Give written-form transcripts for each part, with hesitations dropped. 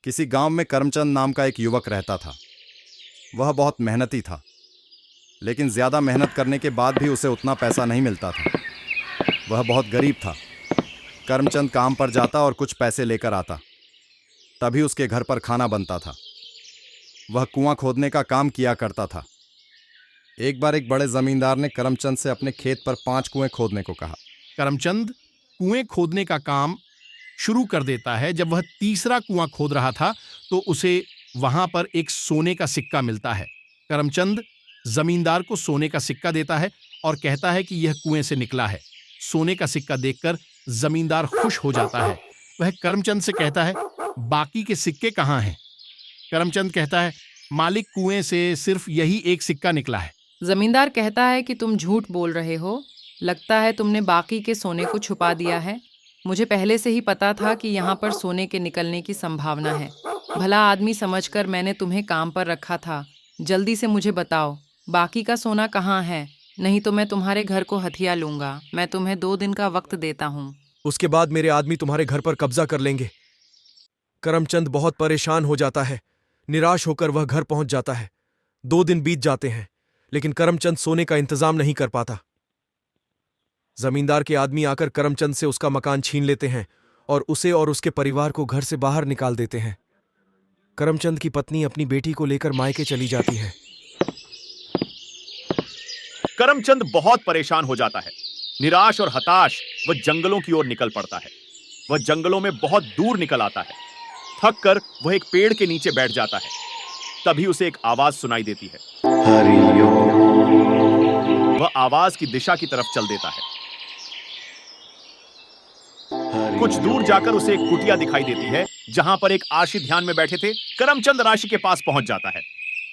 किसी गांव में करमचंद नाम का एक युवक रहता था। वह बहुत मेहनती था, लेकिन ज़्यादा मेहनत करने के बाद भी उसे उतना पैसा नहीं मिलता था। वह बहुत गरीब था। करमचंद काम पर जाता और कुछ पैसे लेकर आता, तभी उसके घर पर खाना बनता था। वह कुआं खोदने का काम किया करता था। एक बार एक बड़े जमींदार ने करमचंद से अपने खेत पर 5 कुएं खोदने को कहा। करमचंद कुएं खोदने का काम शुरू कर देता है। जब वह तीसरा कुआं खोद रहा था तो उसे वहां पर एक सोने का सिक्का मिलता है। करमचंद जमींदार को सोने का सिक्का देता है और कहता है कि यह कुएं से निकला है। सोने का सिक्का देखकर जमींदार खुश हो जाता है। वह करमचंद से कहता है, बाकी के सिक्के कहाँ हैं? करमचंद कहता है, मालिक, कुएं से सिर्फ यही एक सिक्का निकला है। जमींदार कहता है कि तुम झूठ बोल रहे हो। लगता है तुमने बाकी के सोने को छुपा दिया है। मुझे पहले से ही पता था कि यहाँ पर सोने के निकलने की संभावना है। भला आदमी समझकर मैंने तुम्हें काम पर रखा था। जल्दी से मुझे बताओ, बाकी का सोना कहाँ है? नहीं तो मैं तुम्हारे घर को हथिया लूंगा। मैं तुम्हें 2 दिन का वक्त देता हूँ। उसके बाद मेरे आदमी तुम्हारे घर पर कब्जा कर लेंगे। करमचंद बहुत परेशान हो जाता है। निराश होकर वह घर पहुंच जाता है। 2 दिन बीत जाते हैं, लेकिन करमचंद सोने का इंतजाम नहीं कर पाता। जमींदार के आदमी आकर करमचंद से उसका मकान छीन लेते हैं और उसे और उसके परिवार को घर से बाहर निकाल देते हैं। करमचंद की पत्नी अपनी बेटी को लेकर मायके चली जाती है। करमचंद बहुत परेशान हो जाता है। निराश और हताश वह जंगलों की ओर निकल पड़ता है। वह जंगलों में बहुत दूर निकल आता है। थक कर वह एक पेड़ के नीचे बैठ जाता है। तभी उसे एक आवाज सुनाई देती है। वह आवाज की दिशा की तरफ चल देता है। कुछ दूर जाकर उसे एक कुटिया दिखाई देती है, जहां पर एक आशी ध्यान में बैठे थे। करमचंद राशि के पास पहुंच जाता है।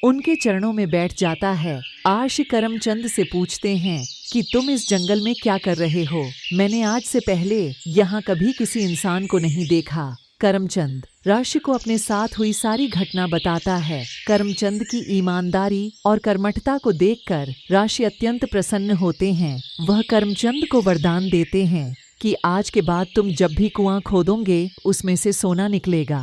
उनके चरणों में बैठ जाता है। आर्ष करमचंद से पूछते हैं कि तुम इस जंगल में क्या कर रहे हो? मैंने आज से पहले यहाँ कभी किसी इंसान को नहीं देखा। करमचंद राशि को अपने साथ हुई सारी घटना बताता है। करमचंद की ईमानदारी और कर्मठता को देखकर राशि अत्यंत प्रसन्न होते हैं। वह करमचंद को वरदान देते हैं कि आज के बाद तुम जब भी कुआं खोदोगे उसमें से सोना निकलेगा।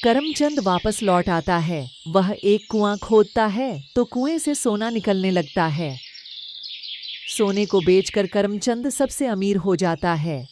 करमचंद वापस लौट आता है। वह एक कुआं खोदता है तो कुएं से सोना निकलने लगता है। सोने को बेचकर करमचंद सबसे अमीर हो जाता है।